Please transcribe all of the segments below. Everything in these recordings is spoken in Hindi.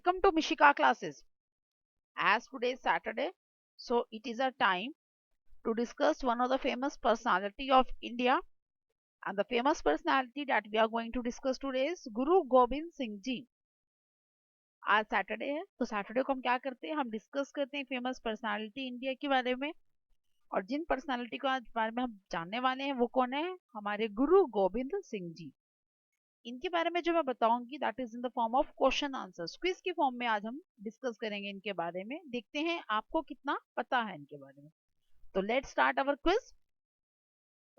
Welcome to Mishika classes. As today is Saturday, so it is a time to discuss one of the famous personality of India, and the famous personality that we are going to discuss today is Guru Gobind Singh Ji. आज सैटरडे है तो सैटरडे को हम क्या करते हैं, हम डिस्कस करते हैं फेमस पर्सनालिटी इंडिया के बारे में। और जिन पर्सनालिटी को आज बारे में हम जानने वाले हैं वो कौन है, हमारे गुरु गोविंद सिंह जी। इनके बारे में जो मैं बताऊंगी that is in the form of question answer, quiz की फॉर्म में आज हम डिस्कस करेंगे इनके बारे में। देखते हैं आपको कितना पता है इनके बारे में। तो let's start our quiz.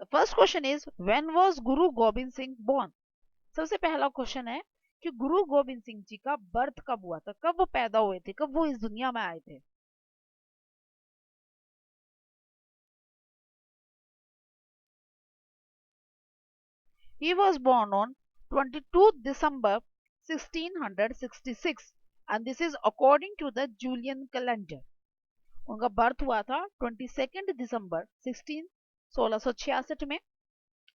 The first question is when was Guru Gobind Singh born. सबसे पहला क्वेश्चन है कि गुरु गोविंद सिंह जी का बर्थ कब हुआ था, कब वो पैदा हुए थे, कब वो इस दुनिया में आए थे। He was born on 22 December 1666 and this is according to the Julian calendar. उनका बर्थ हुआ था 22 दिसंबर 1666 में।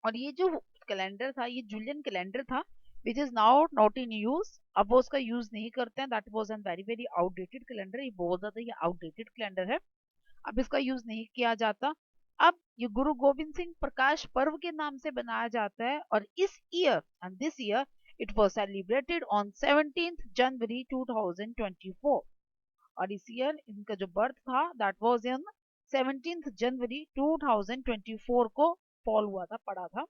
और ये जो कैलेंडर था ये जूलियन कैलेंडर था which is now not in use. अब वो उसका यूज नहीं करते हैं, that was an very very outdated calendar. ये बहुत ज्यादा ये आउटडेटेड कैलेंडर है, अब इसका यूज नहीं किया जाता। अब ये गुरु गोविंद सिंह प्रकाश पर्व के नाम से बनाया जाता है और इस year and this year it was celebrated on 17 जनवरी 2024। और इस ईयर इनका जो बर्थ था दैट वाज इन 17 जनवरी 2024 को फॉल हुआ था, पड़ा था।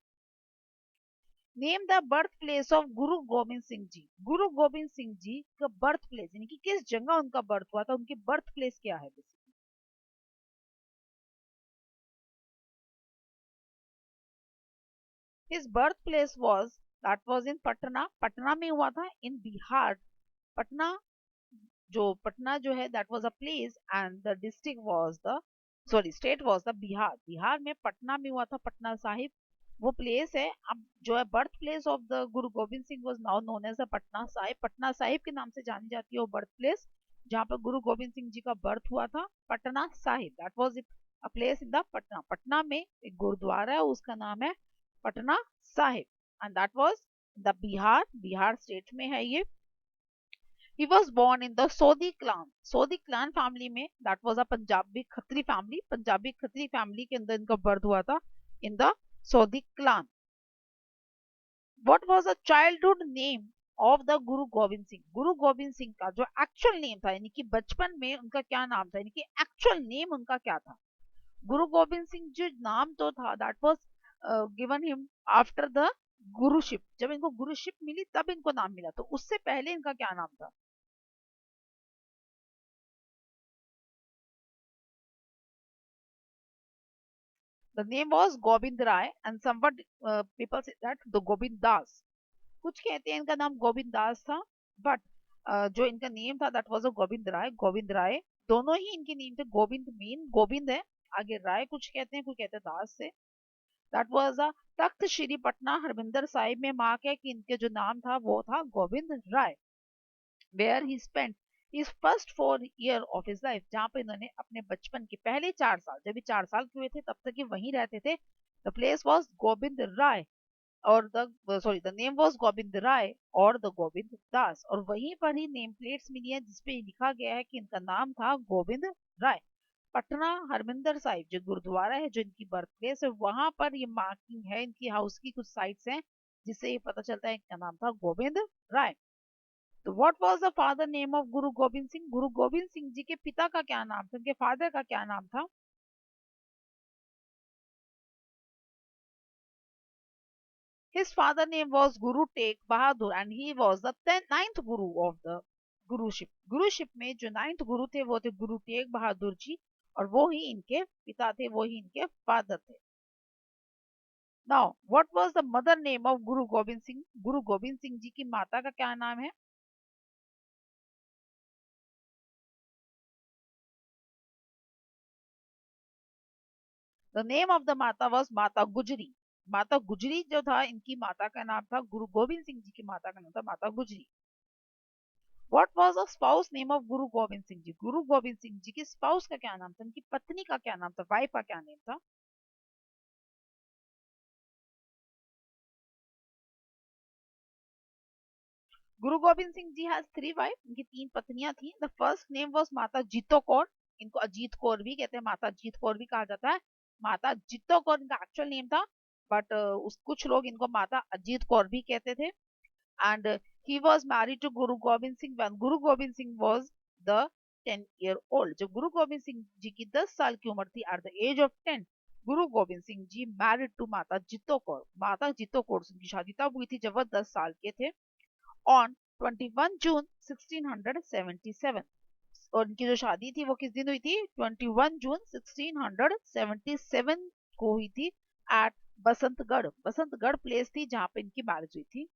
Name the birth place of गुरु गोविंद सिंह जी। गुरु गोविंद सिंह जी का बर्थ प्लेस यानी कि किस जगह उनका बर्थ हुआ था, उनकी बर्थ प्लेस क्या है। His birth place was that was in Patna. Patna में हुआ था इन बिहार। पटना पटना जो है that was a place and the district was the sorry state was the Bihar. Bihar में पटना में हुआ था, पटना साहिब वो प्लेस है। अब जो है birth place of the Guru Gobind Singh was now known as the Patna Sahib. Patna Sahib के नाम से जानी जाती है वो बर्थ प्लेस जहाँ पर गुरु गोविंद सिंह जी का बर्थ हुआ था, Patna Sahib. That was a place in the Patna. Patna में एक गुरुद्वारा है उसका नाम है Patna Sahib and that was the Bihar. Bihar state में है ये। He was born in the Sodhi clan. Sodhi clan family में that was a Punjabi Khatri family. Punjabi Khatri family के अंदर इनका बर्थ हुआ था in the Sodhi clan. What was the childhood name of the Guru Gobind Singh? गुरु गोविंद सिंह का जो एक्चुअल नेम था यानी कि बचपन में उनका क्या नाम था, यानी कि एक्चुअल नेम उनका क्या था। गुरु गोविंद सिंह जो नाम तो था that was given him after the guruship. जब इनको गुरुशिप मिली तब इनको नाम मिला, तो उससे पहले इनका क्या नाम था। The name was Gobind Rai and somewhat people say that the Gobind Das. कुछ कहते हैं इनका नाम गोविंद दास था, बट जो इनका नेम था दैट वाज अ गोविंद राय। गोविंद राय दोनों ही इनके नेम थे। गोविंद मेन गोविंद है, आगे राय कुछ कहते हैं, कोई कहते हैं दास से। दैट वाज अ तख्त श्री पटना हरमिंदर साहिब में मार्क है कि इनके जो नाम था वो था Gobind Rai. Where he spent his first 4 year of his life, जहाँ पे इन्होंने अपने बचपन के पहले 4 साल, जब भी 4 साल के हुए थे तब तक ये वहीं रहते थे। द प्लेस वॉज गोविंद राय और द नेम वॉज गोविंद राय और द गोविंद दास। और वहीं पर ही नेम प्लेट्स मिली है जिसपे लिखा गया है कि इनका नाम था गोविंद राय। पटना हरमिंदर साहिब जो गुरुद्वारा है जो इनकी बर्थ प्लेस है वहां पर ये मार्किंग है इनकी हाउस की कुछ साइट्स हैं जिससे ये पता चलता है इनका नाम था गोविंद राय। तो what was the father name of गुरु गोविंद सिंह। गुरु गोविंद सिंह जी के पिता का क्या नाम था, उनके फादर का क्या नाम था। His father name was Guru Tegh Bahadur and he was the ninth Guru of the गुरुशिप। गुरुशिप में जो 9th गुरु थे वो थे गुरु तेग बहादुर जी और वो ही इनके पिता थे, वो ही इनके फादर थे। Now what was the mother name of गुरु गोविंद सिंह। गुरु गोविंद सिंह जी की माता का क्या नाम है। द नेम ऑफ द माता वाज माता गुजरी। माता गुजरी जो था इनकी माता का नाम था, गुरु गोविंद सिंह जी की माता का नाम था माता गुजरी। What was the spouse name of गुरु गोविंद सिंह जी। गुरु गोविंद सिंह जी की स्पाउस का क्या नाम था, उनकी पत्नी का क्या नाम था, वाइफ का क्या नेम था। गुरु गोविंद सिंह जी हैज 3 वाइफ, इनकी 3 पत्नियां थी. द फर्स्ट नेम वाज माता जीतो कौर, इनको अजीत कौर भी कहते हैं, माता जीत कौर भी कहा जाता है. माता जीतो कौर इनका एक्चुअल नेम था, बट कुछ लोग इनको माता अजीत कौर भी कहते थे. And he was married to Guru Gobind Singh when Guru Gobind Singh was the 10-year-old. जब गुरु गोविंद सिंह जी की 10 साल की उम्र थी, at the age of 10, Guru Gobind Singh ji married to माता जितो कौर. माता जितो कौर से उनकी शादी तब हुई थी जब वह 10 साल के थे, ऑन 21 जून 1677. और उनकी जो शादी थी वो किस दिन हुई थी? 21 जून 1677 को हुई थी, एट बसंतगढ़. बसंतगढ़ प्लेस थी जहां पे इनकी मैरिज हुई थी.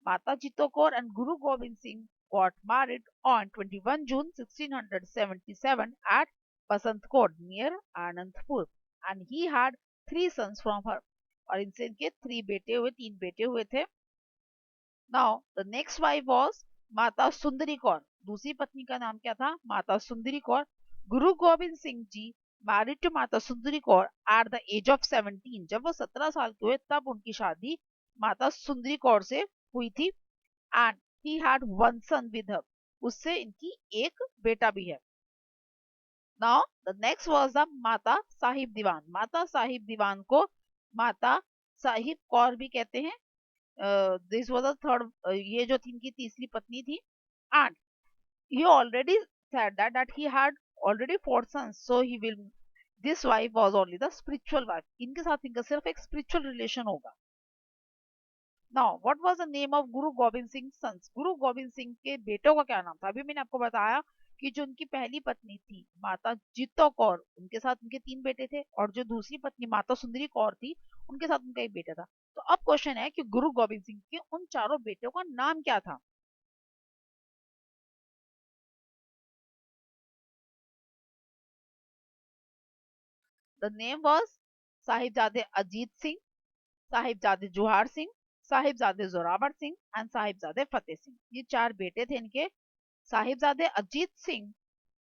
Mata Jito Kaur and Guru Gobind Singh got married on 21 June 1677 at Basantkote near Anandpur, and he had 3 sons from her. और इनसे इनके 3 बेटे हुए, 3 बेटे हुए थे. Now the next wife was माता सुंदरी कौर. दूसरी पत्नी का नाम क्या था? माता Sundari Kaur. Guru Gobind Singh ji married to Mata Sundari Kaur at the age of 17. जब वो 17 साल के हुए तब उनकी शादी माता सुंदरी कौर से हुई थी. And he had one sun with her, उससे इनकी एक बेटा भी है. Now the next was the माता साहिब दीवान. माता साहिब दीवान को माता साहिब कौर भी कहते हैं. दिस वाज द थर्ड, ये जो थी इनकी तीसरी पत्नी थी. And he already said that he had already 4 sons, so he will, this wife was only the spiritual wife. इनके साथ इनका सिर्फ एक spiritual relation होगा. Now what was the name of Guru Gobind Singh's sons? गुरु गोविंद सिंह के बेटों का क्या नाम था? अभी मैंने आपको बताया कि जो उनकी पहली पत्नी थी माता जीतो कौर, उनके साथ उनके 3 बेटे थे, और जो दूसरी पत्नी माता सुंदरी कौर थी उनके साथ उनका एक बेटा था. तो अब क्वेश्चन है कि गुरु गोविंद सिंह के उन चारों बेटों का नाम क्या था? द नेम वाज साहिबजादे अजीत सिंह, साहिबजादे जोहार सिंह, साहिबजादे जोरावर सिंह एंड साहिबजादे फतेह सिंह. ये 4 बेटे थे इनके. साहिबजादे Ajit Singh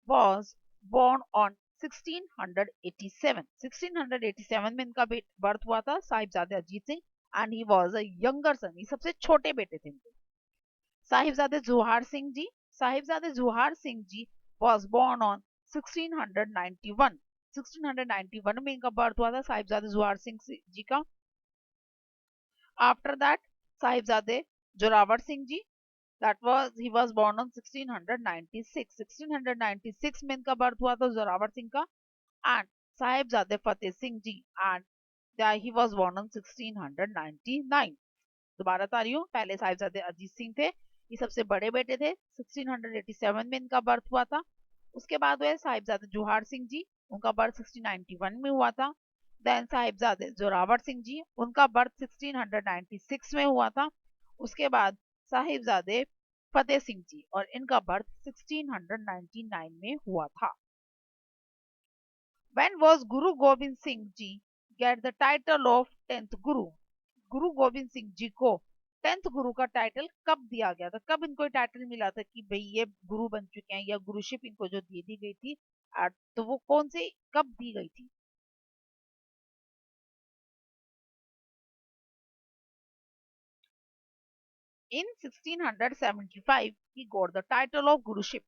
was born on 1687. 1687 में इनका बर्थ हुआ था, Sahibzade Ajit Singh, and he was a younger son. ये सबसे छोटे बेटे थे इनके. साहिबजादे जोहार सिंह जी, साहिबजादे जोहार सिंह जी was born on 1691. 1691 में इनका बर्थ हुआ था साहिबजादे जोहार सिंह जी का. After that Sahibzade Zorawar Singh ji, he was born on 1696. 1696 में इनका बर्थ हुआ था जोरावर सिंह का. And Sahibzade Fateh Singh ji, and he was born on 1699. दोबारा बता रही हूँ, पहले साहिबजादे अजीत सिंह थे, ये सबसे बड़े बेटे थे. 1687 में इनका बर्थ हुआ था. उसके बाद हुए साहिबजादे जोहार सिंह जी, उनका बर्थ 1691 में हुआ था. देन साहिबजादे जोरावर सिंह जी, उनका बर्थ 1696 में हुआ था. उसके बाद साहिबजादे फतेह सिंह जी, और इनका बर्थ 1699 में हुआ था. When was Guru Gobind Singh ji get the title of 10th Guru? गुरु गोविंद सिंह जी को 10th गुरु का टाइटल कब दिया गया था? कब इनको टाइटल मिला था कि भाई ये गुरु बन चुके हैं, या गुरुशिप इनको जो दे दी गई थी, तो वो कौन से कब दी गई थी? In 1675 he got the title of guruship.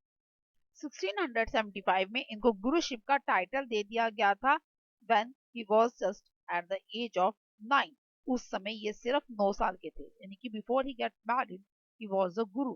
1675 में इनको गुरुशिप का टाइटल दे दिया गया था. when he was just at the age of 9. उस समय ये सिर्फ 9 साल के थे, यानी कि before he get married he was a Guru.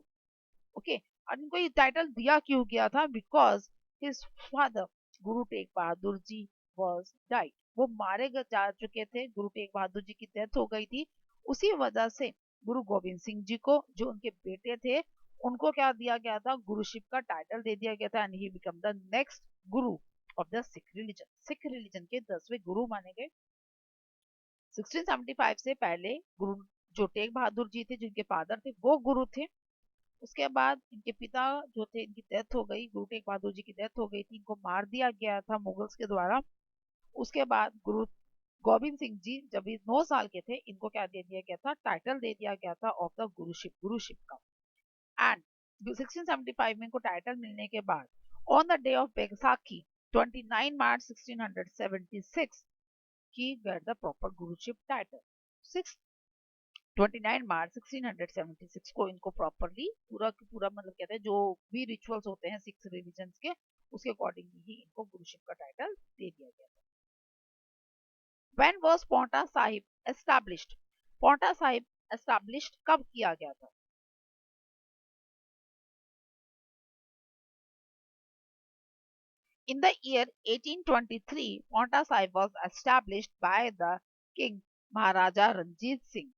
Okay, और इनको ये टाइटल दिया क्यों गया था? Because his father Guru Tegh Bahadur ji was died. वो मारे जा चुके थे, गुरु टेक बहादुर जी की डेथ हो गई थी. उसी वजह से गुरु गोविंद सिंह जी को, जो उनके बेटे थे, उनको क्या दिया गया था? गुरुशिप का टाइटल दे दिया गया था, and he become the next guru of the Sikh religion. Sikh religion के 10वें गुरु माने गए. 1675 से पहले गुरु जो टेक बहादुर जी थे, जिनके फादर थे, वो गुरु थे. उसके बाद इनके पिता जो थे, इनकी डेथ हो गई, गुरु टेक बहादुर जी की डेथ हो गई थी, इनको मार दिया गया था मुगल्स के द्वारा. उसके बाद गुरु गोविंद सिंह जी जब ये 9 साल के थे, इनको क्या दे दिया गया था? टाइटल दे दिया गया था ऑफ द गुरुशिप का. एंड 1675 में इनको टाइटल मिलने के बाद, on the day of Baisakhi 29 March 1676 he got the proper guruship title. 6 29 मार्च 1676 को इनको प्रॉपरली पूरा पूरा मतलब कहते हैं जो भी रिचुअल्स होते हैं सिक्स रिलीजन्स के उसके अकॉर्डिंगली ही इनको गुरुशिप का टाइटल दे दिया गया था। When was Paonta Sahib established? Paonta Sahib established कब किया गया था? In the year 1823, Paonta Sahib was established by the king Maharaja Ranjit Singh.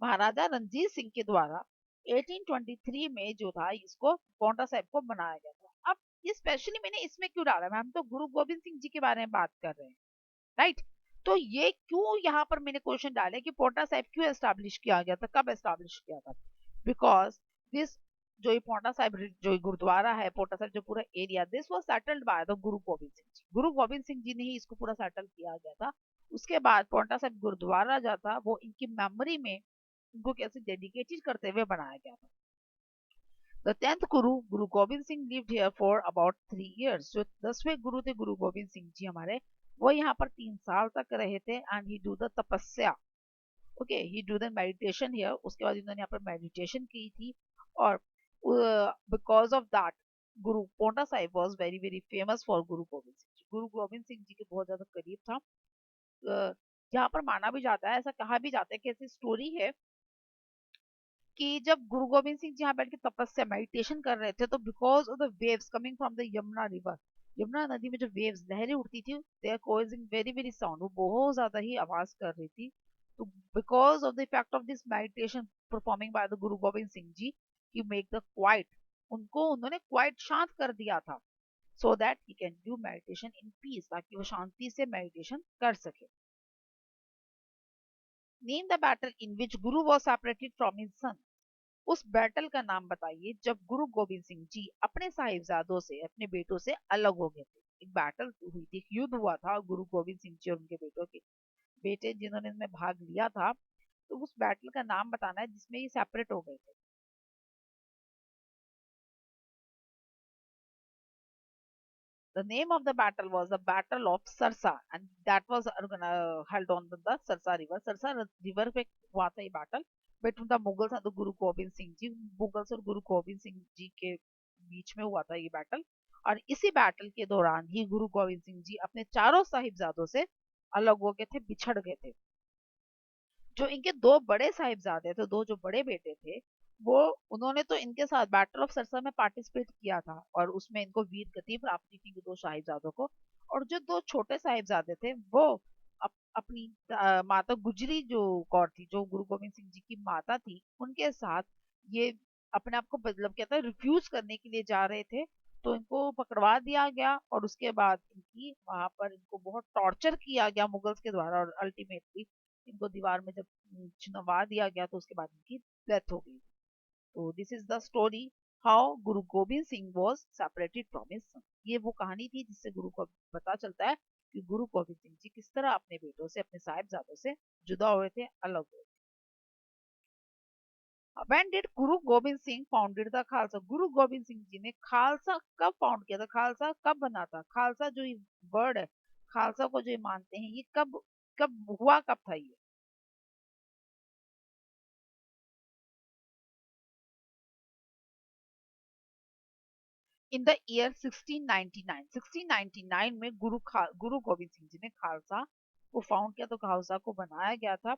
महाराजा रंजीत सिंह के द्वारा 1823 में जो था इसको पांवटा साहिब को बनाया गया था। अब ये स्पेशली मैंने इसमें क्यों डाला है, हम तो गुरु गोविंद सिंह जी के बारे में बात कर रहे हैं, राइट। तो ये क्यों यहाँ पर मैंने क्वेश्चन डाले कि पांवटा साहिब क्यों एस्टैब्लिश किया गया था, कब एस्टैब्लिश किया था? बिकॉज दिस जो ये पांवटा साहिब जो गुरुद्वारा है, पांवटा साहिब जो पूरा area, this was settled bye the Guru Gobind Singh जी। गुरु गोविंद सिंह जी ने ही इसको पूरा सेटल किया गया था। उसके बाद पांवटा साहिब गुरुद्वारा जो था वो इनकी मेमोरी में इनको कैसे डेडिकेटेड करते हुए बनाया गया था। The 10th Guru, Guru Gobind Singh lived here for about 3 years. जो 10वें गुरु थे गुरु गोविंद सिंह जी हमारे, वो यहाँ पर 3 साल तक रहे थे। एंड ही डू द तपस्या, okay, he do the meditation here. उसके बाद इन्होंने यहाँ पर मेडिटेशन की थी। और because of that Guru Paonta Sahib was very very famous for गुरु गोविंद सिंह जी। गुरु गोविंद सिंह जी के बहुत ज्यादा करीब था। यहाँ पर माना भी जाता है, ऐसा कहा भी जाता है कि ऐसी स्टोरी है कि जब गुरु गोविंद सिंह जी यहाँ बैठ के तपस्या मेडिटेशन कर रहे थे तो because of the waves coming from the Yamuna river, Yamuna नदी में जो वेव्स लहरें उठती थी, they are causing very very sound, वो बहुत ज्यादा ही आवाज कर रही थी। तो because of the effect of this meditation performing by the Guru Gobind Singh ji, he make the quiet, उनको उन्होंने क्वाइट शांत कर दिया था, so that he can do meditation in peace, ताकि वो शांति से मेडिटेशन कर सके। Name the battle in which Guru was separated from his सन। उस बैटल का नाम बताइए जब गुरु गोविंद सिंह जी अपने साहिबजादों से, अपने बेटों से अलग हो गए थे। एक बैटल हुई थी, युद्ध हुआ था गुरु गोविंद सिंह जी और उनके बेटों के, बेटे जिन्होंने इसमें भाग लिया था। तो उस बैटल का नाम बताना है जिसमें ये सेपरेट हो गए थे। The name of the battle was the Battle of Sarsa, and that was held on the Sarsa River. Sarsa River पे हुआ था ये battle between the Mughals and the Guru Gobind Singh ji. Mughals और गुरु गोविंद सिंह जी के बीच में हुआ था ये बैटल। और इसी बैटल के दौरान ही गुरु गोविंद सिंह जी अपने चारों साहिबजादों से अलग हो गए थे, बिछड़ गए थे। जो इनके दो बड़े साहिबजादे थे, दो जो बड़े बेटे थे, वो उन्होंने तो इनके साथ बैटल ऑफ सरसा में पार्टिसिपेट किया था और उसमें इनको वीर गति प्राप्त हुई थी दो साहिबजादों को। और जो दो छोटे साहिबजादे थे वो अपनी माता गुजरी जो कौर थी, जो गुरु गोविंद सिंह जी की माता थी, उनके साथ ये अपने आप को मतलब कहता है रिफ्यूज करने के लिए जा रहे थे। तो इनको पकड़वा दिया गया और उसके बाद इनकी वहां पर इनको बहुत टॉर्चर किया गया मुगल्स के द्वारा, और अल्टीमेटली इनको दीवार में जब चुनवा दिया गया तो उसके बाद इनकी डेथ हो गई। तो this is the story how Guru Gobind Singh was separated from his son. ये वो कहानी थी जिससे गुरु को पता चलता है कि गुरु गोविंद सिंह जी किस तरह अपने बेटों से, अपने साहिबजादों से जुदा हुए थे, अलग हुए थे। When did Guru Gobind Singh founded the Khalsa? गुरु गोविंद सिंह जी ने खालसा कब फाउंड किया था, खालसा कब बना था? खालसा जो वर्ड है, खालसा को जो मानते हैं, ये कब कब हुआ, कब था ये? In the year 1699। 1699 में गुरु गोविंद सिंह जी ने खालसा को फाउंड किया, तो खालसा को बनाया गया था।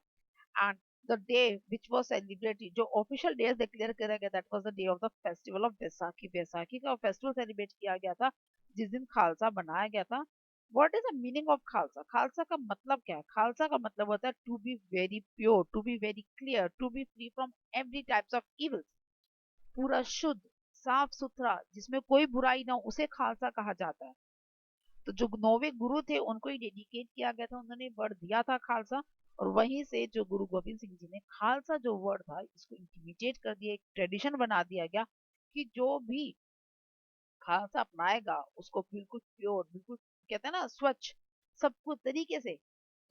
And the day which was celebrated, जो ऑफिशियल डे डिक्लेयर करा गया, that was the day of the festival of Baisakhi. Baisakhi का फेस्टिवल सेलिब्रेट किया गया था जिस दिन खालसा बनाया गया था। What is the meaning of Khalsa? Khalsa का मतलब क्या है? खालसा का मतलब होता है to be very pure, to be very clear, to be free from every types of evils. पूरा शुद्ध, साफ सुथरा, जिसमें कोई बुराई ना हो, उसे खालसा कहा जाता है। तो जो नौवे गुरु थे उनको ही डेडिकेट किया गया था, उन्होंने वर्ड दिया था खालसा। और वहीं से जो गुरु गोविंद सिंह जी ने खालसा जो वर्ड था इसको इंटीमिटेट कर दिया, एक ट्रेडिशन बना दिया गया कि जो भी खालसा अपनाएगा उसको बिल्कुल प्योर, बिल्कुल कहते हैं ना स्वच्छ, सब कुछ तरीके से।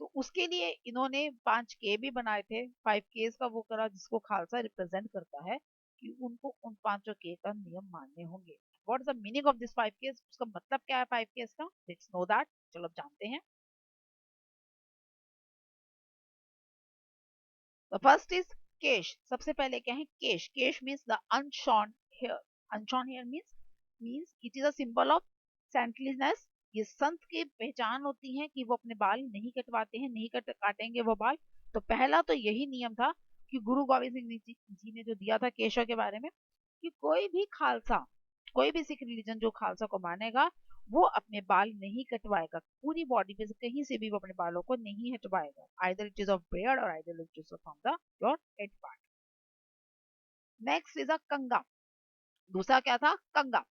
तो उसके लिए इन्होंने 5 के भी बनाए थे, 5 केस का वो करा जिसको खालसा रिप्रेजेंट करता है कि उनको उन 5 के का नियम मानने होंगे। What is the meaning of this 5 case? उसका मतलब क्या है 5 केस का? Let's know that. चलो अब जानते हैं। द फर्स्ट इज केश, सबसे पहले क्या है केश, kesh means the unshorn hair, unshorn hair means it is a symbol of saintliness. ये संत की पहचान होती है कि वो अपने बाल नहीं कटवाते हैं, नहीं काटेंगे वो बाल। तो पहला तो यही नियम था कि गुरु गोविंद सिंह जी ने जो दिया था केशव के बारे में, कि कोई भी खालसा, कोई भी सिख रिलीजन जो खालसा को मानेगा वो अपने बाल नहीं कटवाएगा, पूरी बॉडी पे से कहीं से भी वो अपने बालों को नहीं हटवाएगा, either it is of beard और either it is from the your head part. Next is a kanga, दूसरा क्या था कंगा,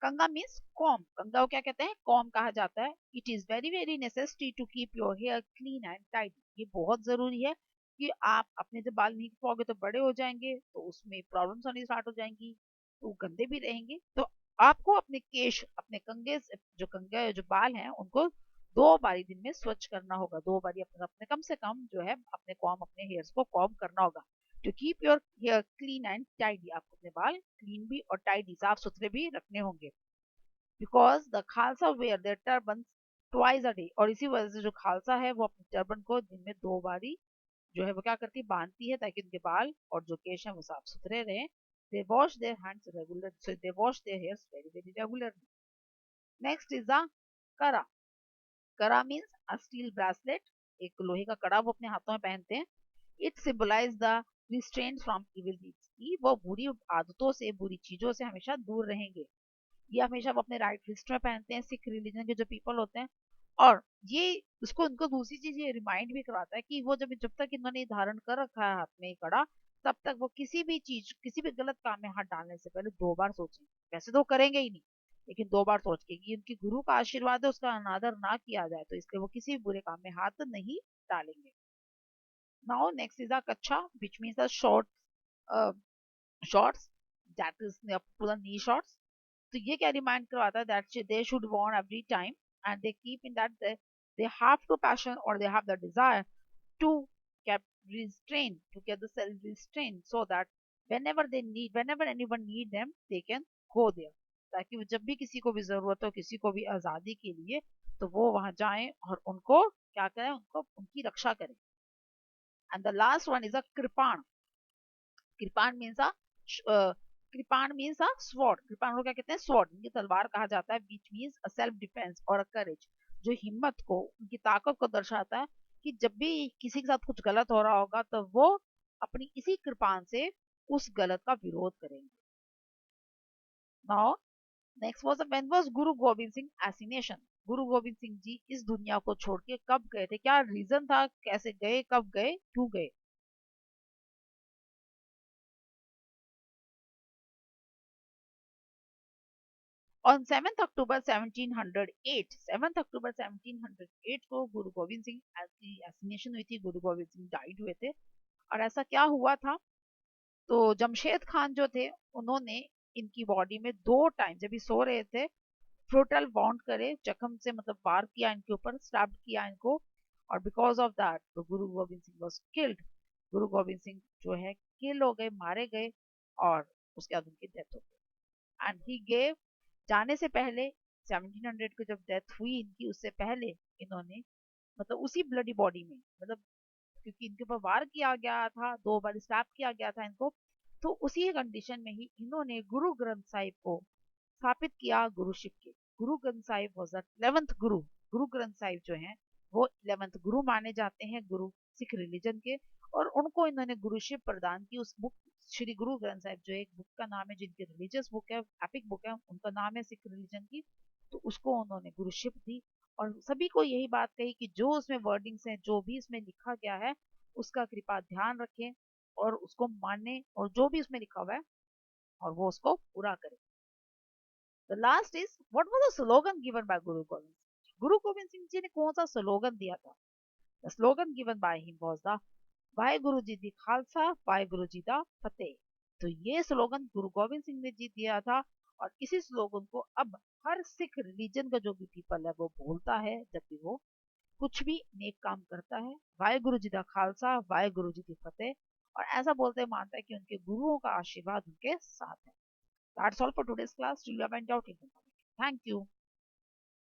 कंगा मीन्स कॉम, कंगा को क्या कहते हैं कॉम कहा जाता है। It is very very necessary to keep your hair clean and tidy, ये बहुत जरूरी है कि आप अपने जब बाल नहीं कटवाओगे तो बड़े हो जाएंगे तो उसमें प्रॉब्लम्स आनी स्टार्ट हो जाएंगी, तो गंदे भी रहेंगे। तो आपको अपने केश, अपने कंगे जो कंगे जो बाल हैं उनको 2 बारी दिन में स्वच्छ करना होगा, 2 बारी अपने अपने कम से कम जो है अपने कॉम, अपने हेयर्स को कॉम करना होगा to keep your hair clean and tidy, आपको अपने बाल क्लीन भी और टाइडी साफ सुथरे भी रखने होंगे। Because the Khalsa wear their turban twice a day, और इसी वजह से जो खालसा है वो अपने टर्बन को दिन में 2 बारी जो है वो क्या करती है बांधती है, ताकि उनके बाल और जो केश है वो साफ सुथरे रहें। दे wash their hands regular, so they wash their hairs very very regularly. Next is the करा, करा मीन्स अ स्टील ब्रेसलेट, एक लोहे का कड़ा वो अपने हाथों में पहनते हैं। It symbolise the restraint from evil deeds, की वो बुरी आदतों से, बुरी चीजों से हमेशा दूर रहेंगे। ये हमेशा वो अपने राइट रिस्ट में पहनते हैं सिख रिलीजन के जो पीपल होते हैं। और ये उसको उनको दूसरी चीज ये रिमाइंड भी करवाता है कि वो जब तक इन्होंने धारण कर रखा है हाथ में ये कड़ा, तब तक वो किसी भी चीज, किसी भी गलत काम में हाथ डालने से पहले 2 बार सोचें। वैसे तो करेंगे ही नहीं, लेकिन 2 बार सोच के कि उनकी गुरु का आशीर्वाद है उसका अनादर ना किया जाए, तो इसलिए वो किसी भी बुरे काम में हाथ नहीं डालेंगे। Now next is a kachha, which means a short shorts, that is to the knee shorts. तो ये क्या रिमाइंड करवाता है that they should worn every time and they keep in that they have to passion और they have the desire to keep restrain, to get the self restraint so that whenever anyone need them they can go there, ताकि वो जब भी किसी को भी जरूरत हो, किसी को भी आजादी के लिए, तो वो वहां जाएं और उनको क्या करें, उनको उनकी रक्षा करें। And the last one is a कृपाण, कृपाण मीन्स अ कृपाण मीन्स अ स्वॉर्ड, कृपाण को क्या कहते हैं स्वॉर्ड, इनकी तलवार कहा जाता है, विच मीन्स अ सेल्फ डिफेंस और अ करेज, जो हिम्मत को, उनकी ताकत को दर्शाता है कि जब भी किसी के साथ कुछ गलत हो रहा होगा तो वो अपनी इसी कृपाण से उस गलत का विरोध करेंगे। Now next was when was गुरु गोविंद सिंह एसिनेशन, गुरु गोविंद सिंह जी इस दुनिया को छोड़ के कब गए थे, क्या रीजन था, कैसे गए, कब गए, क्यों गए? On 7th October 1708, 7th October 1708 को गुरु गोविंद सिंह की एसिनेशन हुई थी, गुरु गोविंद सिंह डाइड हुए थे। और ऐसा क्या हुआ था, तो जमशेद खान जो थे उन्होंने इनकी बॉडी में 2 टाइम जब ये सो रहे थे फ्रोटल बाउंड करे, जख्म से मतलब वार किया इनके ऊपर, स्टैब किया इनको, और बिकॉज ऑफ दैट तो गुरु गोविंद सिंह वॉज किल्ड, गुरु गोविंद सिंह जो है किल हो गए, मारे गए, और उसके बाद उनकी डेथ हो गई। एंड ही गेव, जाने से पहले 1700 को जब डेथ हुई इनकी, उससे पहले इन्होंने मतलब उसी ब्लडी बॉडी में, मतलब क्योंकि इनके ऊपर वार किया गया था, 2 बार स्टैप किया गया था इनको, तो उसी कंडीशन में ही इन्होंने गुरु ग्रंथ साहिब को स्थापित किया गुरुशिप के। Guru Granth Sahib was the 11th गुरु, गुरु ग्रंथ साहिब जो है वो 11th गुरु माने जाते हैं गुरु सिख रिलीजन के, और उनको इन्होंने गुरुशिप प्रदान की। उस बुक श्री गुरु ग्रंथ साहिब जो एक बुक का नाम है, जिनकी रिलीजियस बुक है, एपिक बुक है, उनका नाम है सिख रिलीजन की, तो उसको उन्होंने गुरुशिप दी। और सभी को यही बात कही कि जो उसमें वर्डिंग्स हैं, जो भी इसमें लिखा गया है, उसका कृपा ध्यान रखें और उसको माने, और जो भी उसमें लिखा हुआ है और वो उसको पूरा करें। The last is, what was the slogan given by Guru Gobind Singh? Guru Gobind Singh जी ने कौन सा स्लोगन दिया था? The slogan given by him was the Waheguru ji दी खालसा वाहेगुरु जी दा फतेह। तो ये स्लोगन गुरु गोविंद सिंह ने जी दिया था, और इसी स्लोगन को अब हर सिख रिलीजन का जो भी पीपल है वो बोलता है जब भी वो कुछ भी नेक काम करता है, वाहेगुरु जी दा खालसा वाहेगुरु जी दी फतेह, और ऐसा बोलते मानता है कि उनके गुरुओं का आशीर्वाद उनके साथ है। That's all for today's class. Do you have any doubt in the comment? Thank you.